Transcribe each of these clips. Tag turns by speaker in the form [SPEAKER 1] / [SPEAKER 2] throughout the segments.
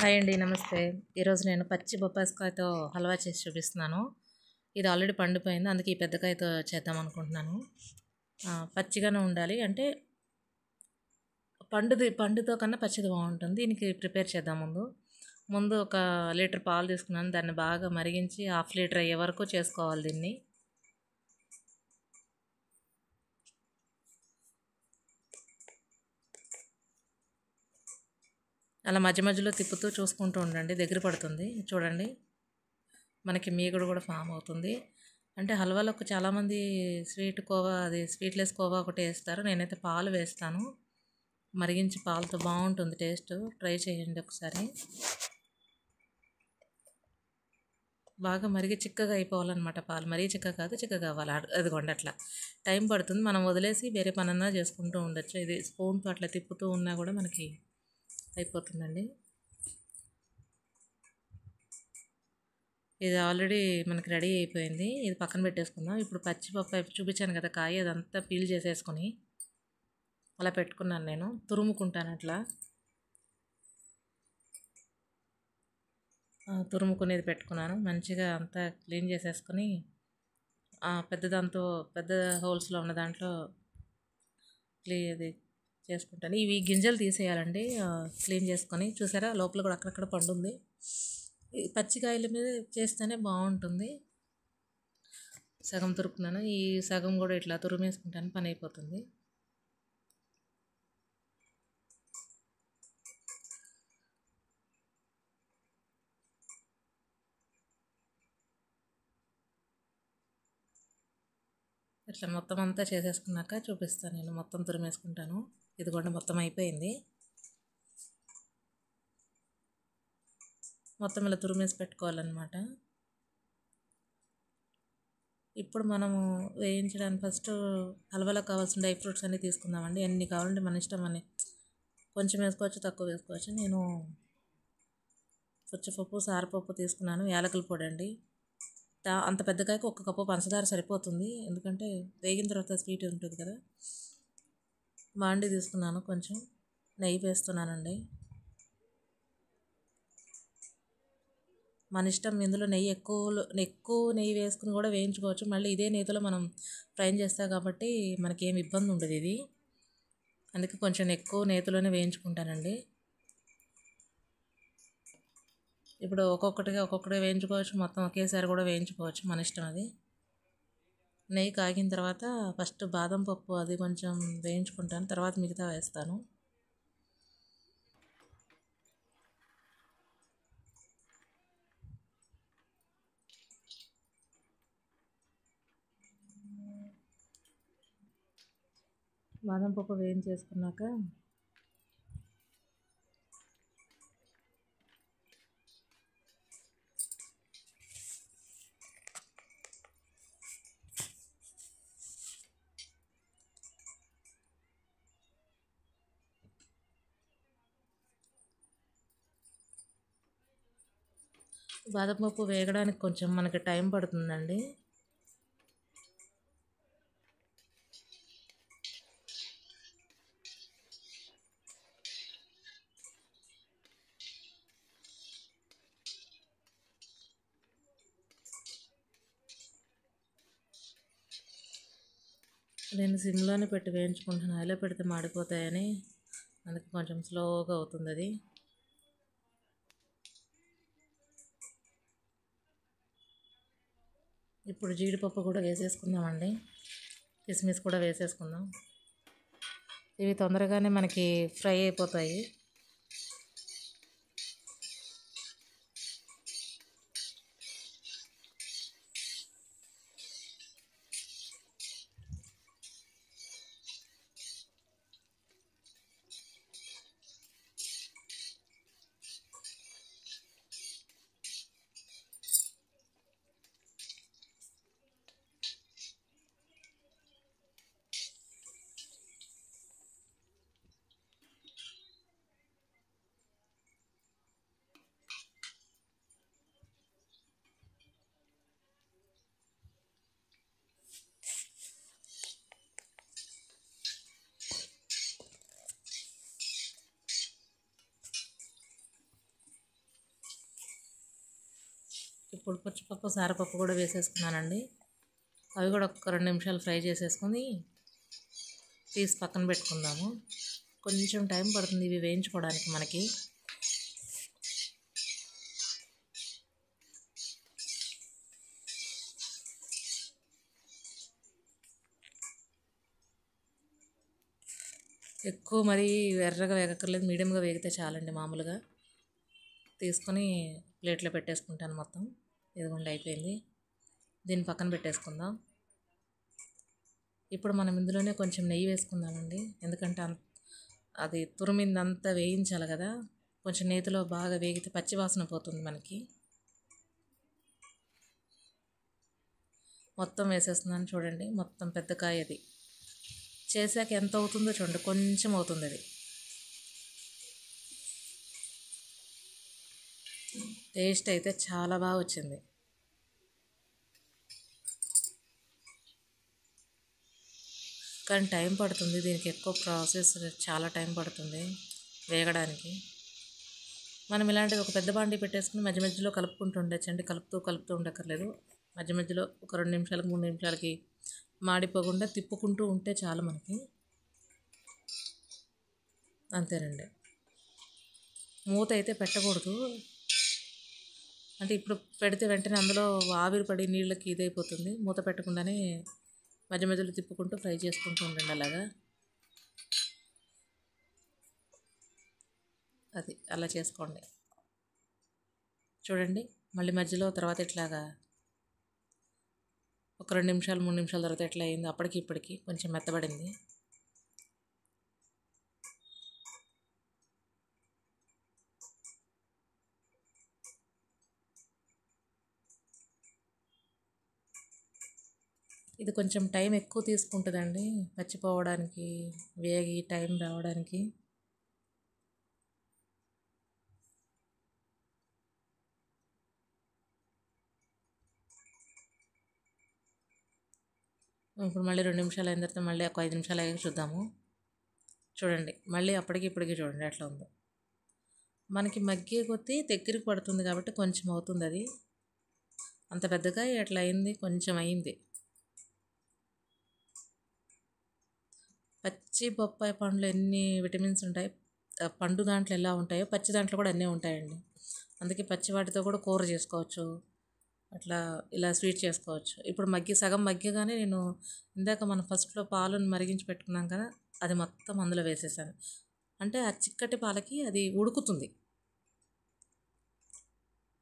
[SPEAKER 1] Hi అండి, నమస్తే. ఈరోజు నేను పచ్చి బొప్పాయికాయతో హల్వా చేసి చూపిస్తున్నాను. ఇది ఆల్రెడీ పండిపోయింది, అందుకే ఈ పెద్ద కాయతో చేద్దాం అనుకుంటున్నాను. పచ్చిగానే ఉండాలి, అంటే పండుతో కన్నా పచ్చిది బాగుంటుంది. దీనికి ప్రిపేర్ చేద్దాం. ముందు ఒక లీటర్ పాలు తీసుకున్నాను, దాన్ని బాగా మరిగించి 1/2 లీటర్ అయ్యే వరకు చేసుకోవాలి దీన్ని. అలా మధ్య మధ్యలో తిప్పుతూ చూసుకుంటూ ఉండండి, దగ్గర పడుతుంది. చూడండి, మనకి మీగడ కూడా ఫామ్ అవుతుంది. అంటే హల్వాలోకి చాలామంది స్వీట్లెస్ కోవా ఒకటి వేస్తారు. నేనైతే పాలు వేస్తాను, మరిగించి పాలతో బాగుంటుంది టేస్ట్. ట్రై చేయండి ఒకసారి. బాగా మరిగి చిక్కగా అయిపోవాలన్నమాట పాలు. మరీ చిక్కగా కాదు, చిక్కగా కావాలి. అదిగోండి అట్లా టైం పడుతుంది. మనం వదిలేసి వేరే పనన్నా చేసుకుంటూ ఉండొచ్చు. ఇది స్పూన్తో అట్లా తిప్పుతూ ఉన్నా కూడా మనకి అయిపోతుందండి. ఇది ఆల్రెడీ మనకి రెడీ అయిపోయింది. ఇది పక్కన పెట్టేసుకుందాం. ఇప్పుడు పచ్చిపప్పు చూపించాను కదా, కాయ అదంతా పీల్ చేసేసుకొని అలా పెట్టుకున్నాను. నేను తురుముకుంటాను. అట్లా తురుముకునేది పెట్టుకున్నాను. మంచిగా అంతా క్లీన్ చేసేసుకొని పెద్ద హోల్స్లో ఉన్న దాంట్లో అది చేసుకుంటాను. ఇవి గింజలు తీసేయాలండి, క్లీన్ చేసుకొని. చూసారా, లోపల కూడా అక్కడక్కడ పండు ఉంది. పచ్చికాయల మీద చేస్తేనే బాగుంటుంది. సగం తురుకున్నాను, ఈ సగం కూడా ఇట్లా తురిమేసుకుంటాను, పని అయిపోతుంది. ఇట్లా మొత్తం అంతా చేసేసుకున్నాక చూపిస్తాను. నేను మొత్తం తురిమేసుకుంటాను. ఇది కూడా మొత్తం అయిపోయింది. మొత్తం ఇలా తురిమేసి పెట్టుకోవాలన్నమాట. ఇప్పుడు మనము వేయించడానికి ఫస్ట్ హల్వాలో కావాల్సిన డ్రై ఫ్రూట్స్ అన్నీ తీసుకుందామండి. ఎన్ని కావాలంటే మన ఇష్టం. అని కొంచెం వేసుకోవచ్చు, తక్కువ వేసుకోవచ్చు. నేను పుచ్చపప్పు, సారపప్పు తీసుకున్నాను. యాలకుల పొడి అండి. అంత పెద్ద కాయకు 1 కప్పు పంచదార సరిపోతుంది, ఎందుకంటే వేగిన తర్వాత స్వీట్ ఉంటుంది కదా. బాండి తీసుకున్నాను. కొంచెం నెయ్యి వేస్తున్నానండి. మన ఇష్టం. ఇందులో ఎక్కువ నెయ్యి వేసుకుని కూడా వేయించుకోవచ్చు. మళ్ళీ ఇదే నెయ్యిలో మనం ఫ్రై చేస్తాం కాబట్టి మనకి ఏమి ఇబ్బంది ఉండదు ఇది. అందుకే కొంచెం ఎక్కువ నెయ్యిలోనే వేయించుకుంటానండి. ఇప్పుడు ఒక్కొక్కటి వేయించుకోవచ్చు, మొత్తం ఒకేసారి కూడా వేయించుకోవచ్చు, మన ఇష్టం అది. నెయ్యి కాగిన తర్వాత ఫస్ట్ బాదం పప్పు అది కొంచెం వేయించుకుంటాను, తర్వాత మిగతా వేస్తాను. బాదం పప్పు వేయించేసుకున్నాక బాదం పప్పు వేగడానికి కొంచెం మనకి టైం పడుతుందండి. నేను సిమ్లోనే పెట్టి వేయించుకుంటున్నాను, హైలో పెడితే మాడిపోతాయని. అందుకే కొంచెం స్లోగా అవుతుంది అది. ఇప్పుడు జీడిపప్పు కూడా వేసేసుకుందామండి, కిస్మిస్ కూడా వేసేసుకుందాం. ఇవి తొందరగానే మనకి ఫ్రై అయిపోతాయి. ఇప్పుడు పుచ్చిపప్పు సారపప్పు కూడా వేసేసుకున్నానండి. అవి కూడా ఒక 2 నిమిషాలు ఫ్రై చేసేసుకొని తీసి పక్కన పెట్టుకుందాము. కొంచెం టైం పడుతుంది ఇవి వేయించుకోవడానికి మనకి. ఎక్కువ మరి ఎర్రగా వేగక్కర్లేదు, మీడియంగా వేగితే చాలండి. మామూలుగా తీసుకొని ప్లేట్లో పెట్టేసుకుంటాను మొత్తం. ఇదిగోండి అయిపోయింది. దీన్ని పక్కన పెట్టేసుకుందాం. ఇప్పుడు మనం ఇందులోనే కొంచెం నెయ్యి వేసుకుందామండి. ఎందుకంటే అది తురిమిందంతా వేయించాలి కదా. కొంచెం నేతిలో బాగా వేగితే పచ్చివాసన పోతుంది మనకి. మొత్తం వేసేస్తున్నాను చూడండి. మొత్తం పెద్ద కాయ అది చేశాక ఎంత అవుతుందో చూడండి, కొంచెం అవుతుంది అది. టేస్ట్ అయితే చాలా బాగా వచ్చింది. కానీ టైం పడుతుంది దీనికి, ఎక్కువ ప్రాసెస్, చాలా టైం పడుతుంది వేగడానికి. మనం ఇలాంటిది ఒక పెద్ద బాండి పెట్టేసుకుని మధ్య మధ్యలో కలుపుకుంటూ ఉండొచ్చండి. కలుపుతూ ఉండక్కర్లేదు. మధ్య మధ్యలో ఒక 2 నిమిషాలకి 3 నిమిషాలకి మాడిపోకుండా తిప్పుకుంటూ ఉంటే చాలు మనకి. అంతేనండి. మూత అయితే పెట్టకూడదు. అంటే ఇప్పుడు పెడితే వెంటనే అందులో ఆవిరి పడి నీళ్ళకి ఇదైపోతుంది. మూత పెట్టకుండానే మధ్య మధ్యలో తిప్పుకుంటూ ఫ్రై చేసుకుంటూ ఉండండి అలాగా. అది అలా చేసుకోండి. చూడండి మళ్ళీ మధ్యలో తర్వాత ఇట్లాగా ఒక 2 నిమిషాలు 3 నిమిషాల తర్వాత ఎట్లా అయింది, అప్పటికి ఇప్పటికి కొంచెం మెత్తబడింది. ఇది కొంచెం టైం ఎక్కువ తీసుకుంటుందండి పచ్చిపోవడానికి, వేగి టైం రావడానికి. ఇప్పుడు మళ్ళీ 2 నిమిషాలు అయిన తర్వాత మళ్ళీ ఒక 5 నిమిషాలు అయ్యాక చూద్దాము. చూడండి మళ్ళీ అప్పటికి ఇప్పటికి చూడండి ఎట్లా ఉందో. మనకి మగ్గే కొద్దీ దగ్గరికి పడుతుంది కాబట్టి కొంచెం అవుతుంది అది. అంత పెద్దగా ఎట్లా అయింది, కొంచెం అయింది. పచ్చి బొప్పాయి పండులో ఎన్ని విటమిన్స్ ఉంటాయి, పండు దాంట్లో ఎలా ఉంటాయో పచ్చి దాంట్లో కూడా అన్నీ ఉంటాయండి. అందుకే పచ్చి వాటితో కూడా కూర చేసుకోవచ్చు, అట్లా ఇలా స్వీట్ చేసుకోవచ్చు. ఇప్పుడు సగం మగ్గగానే నేను ఇందాక మనం ఫస్ట్లో పాలను మరిగించి పెట్టుకున్నాం కదా, అది మొత్తం అందులో వేసేసాను. అంటే ఆ చిక్కటి పాలకి అది ఉడుకుతుంది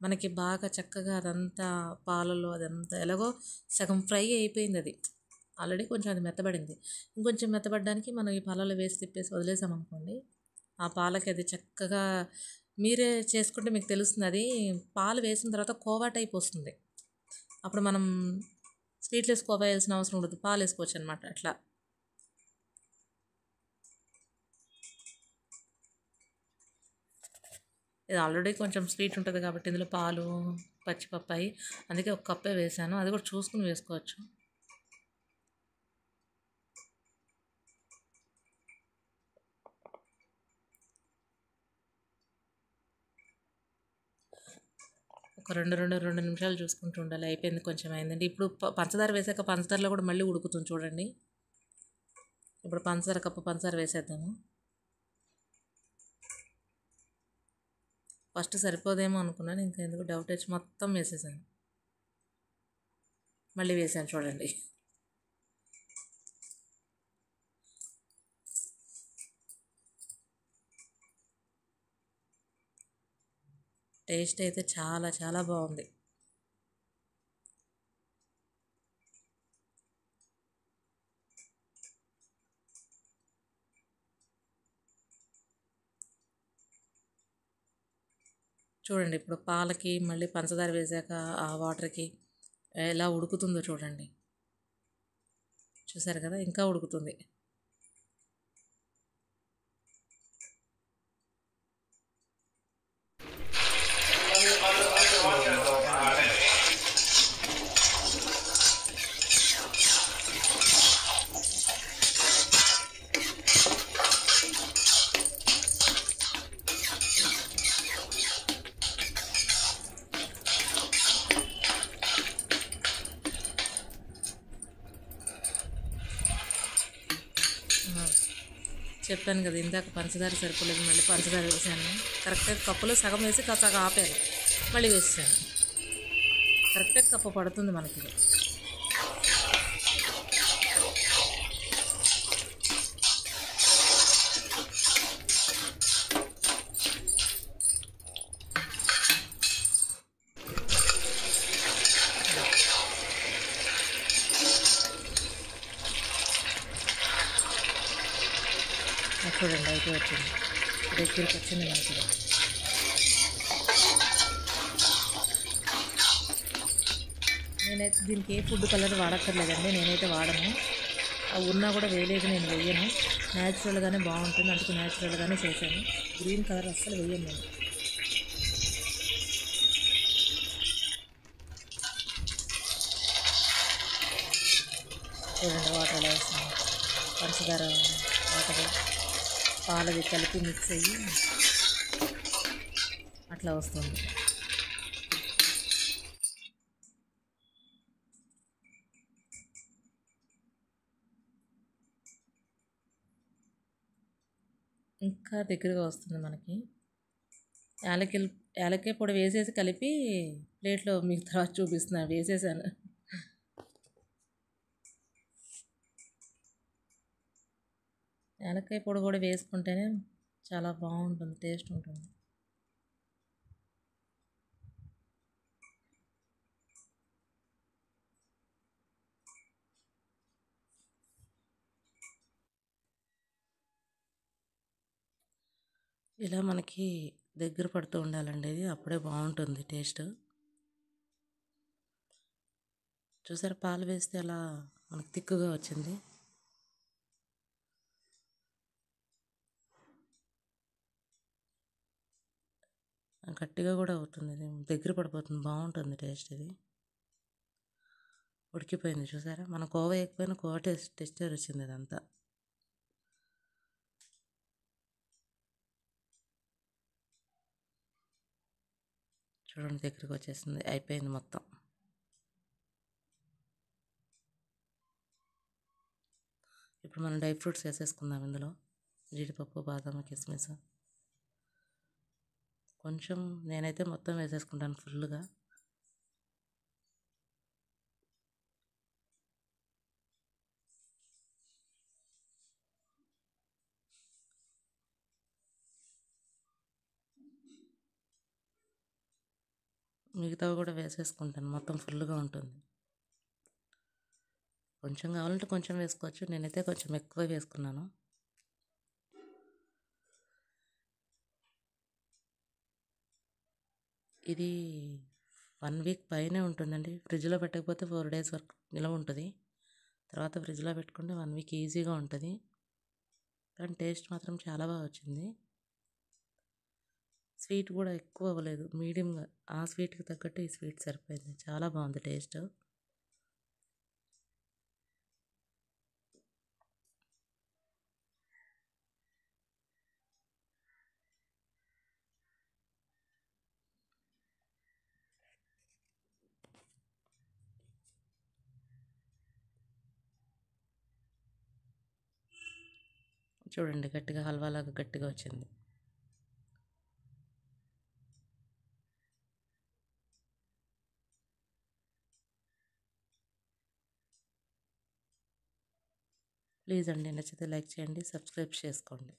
[SPEAKER 1] మనకి బాగా చక్కగా. అదంతా పాలలో అదంతా ఎలాగో సగం ఫ్రై అయిపోయింది అది ఆల్రెడీ. కొంచెం అది మెత్తబడింది. ఇంకొంచెం మెత్తబడడానికి మనం ఈ పాలలో వేసి తిప్పేసి వదిలేసామనుకోండి, ఆ పాలకి అది చక్కగా మీరే చేసుకుంటే మీకు తెలుస్తుంది. అది పాలు వేసిన తర్వాత కోవా టైప్ వస్తుంది. అప్పుడు మనం స్వీట్లెస్ కోవా వేయాల్సిన అవసరం ఉండదు, పాలు వేసుకోవచ్చు అనమాట. అట్లా ఇది ఆల్రెడీ కొంచెం స్వీట్ ఉంటుంది కాబట్టి ఇందులో పాలు, పచ్చిపప్పాయి, అందుకే ఒక కప్పే వేసాను. అది కూడా చూసుకుని వేసుకోవచ్చు. ఒక 2 నిమిషాలు చూసుకుంటూ ఉండాలి. అయిపోయింది, కొంచెం అయిందండి. ఇప్పుడు పంచదార వేసాక పంచదారలో కూడా మళ్ళీ ఉడుకుతుంది చూడండి. ఇప్పుడు కప్పు పంచదార వేసేద్దాము. ఫస్ట్ సరిపోదేమో అనుకున్నాను, ఇంకా ఎందుకు డౌట్ వచ్చి మొత్తం వేసేసాను. మళ్ళీ వేసాను చూడండి. టేస్ట్ అయితే చాలా చాలా బాగుంది. చూడండి ఇప్పుడు పాలకి మళ్ళీ పంచదార వేసాక ఆ వాటర్కి ఎలా ఉడుకుతుందో చూడండి. చూసారు కదా, ఇంకా ఉడుకుతుంది. చెప్పాను కదా ఇందాక పంచదార సరిపోలేదు, మళ్ళీ పంచదార వేసాను. కరెక్ట్గా కప్పులో సగం వేసి సగం ఆపాను, మళ్ళీ వేసాను. కరెక్ట్గా కప్పు పడుతుంది మనకి ఇది. చూడండి అయితే వచ్చింది, దగ్గరికి వచ్చింది మనకి. నేనైతే దీనికి ఏ ఫుడ్ కలర్ వాడక్కర్లేదండి, నేనైతే వాడను. ఉన్నా కూడా వేయలేదు, నేను వేయను. న్యాచురల్గానే బాగుంటుంది, అందుకు న్యాచురల్గానే చేశాను. గ్రీన్ కలర్ అస్సలు వేయను నేను. చూడండి వాటర్ ఎలా వేస్తున్నాను, పంచదార వాటర్ పాలది కలిపి మిక్స్ అయ్యి అట్లా వస్తుంది. ఇంకా దగ్గరగా వస్తుంది మనకి. యాలక్కాయ పొడి వేసేసి కలిపి ప్లేట్లో మీకు తర్వాత చూపిస్తున్నాను, వేసేసాను. యాలక్కాయ పొడి కూడా వేసుకుంటేనే చాలా బాగుంటుంది, టేస్ట్ ఉంటుంది. ఇలా మనకి దగ్గర పడుతూ ఉండాలండి, ఇది అప్పుడే బాగుంటుంది టేస్ట్. చూసారా పాలు వేస్తే అలా మనకు తిక్కుగా వచ్చింది. గట్టిగా కూడా అవుతుంది, ఇది దగ్గర పడిపోతుంది, బాగుంటుంది టేస్ట్. ఇది ఉడికిపోయింది చూసారా, మన కోవా వేయకపోయినా కోవా టెక్స్చర్ వచ్చింది ఇదంతా. చూడండి దగ్గరికి వచ్చేసింది, అయిపోయింది మొత్తం. ఇప్పుడు మనం డ్రై ఫ్రూట్స్ వేసేసుకుందాం ఇందులో, జీడిపప్పు, బాదాం, కిస్మిస్. కొంచెం నేనైతే మొత్తం వేసేసుకుంటాను ఫుల్గా. మిగతావి కూడా వేసేసుకుంటాను, మొత్తం ఫుల్గా ఉంటుంది. కొంచెం కావాలంటే కొంచెం వేసుకోవచ్చు, నేనైతే కొంచెం ఎక్కువ వేసుకున్నాను. ఇది 1 వీక్ పైనే ఉంటుందండి, ఫ్రిడ్జ్లో పెట్టకపోతే 4 డేస్ వరకు నిలవ ఉంటుంది. తర్వాత ఫ్రిడ్జ్లో పెట్టుకుంటే 1 వీక్ ఈజీగా ఉంటుంది. కానీ టేస్ట్ మాత్రం చాలా బాగా వచ్చింది. స్వీట్ కూడా ఎక్కువ అవ్వలేదు, మీడియంగా, ఆ స్వీట్కి తగ్గట్టు ఈ స్వీట్ సరిపోయింది, చాలా బాగుంది టేస్ట్. చూడండి గట్టిగా హల్వాలాగా గట్టిగా వచ్చింది. ప్లీజ్ అండి, నచ్చితే లైక్ చేయండి, సబ్స్క్రైబ్ చేసుకోండి.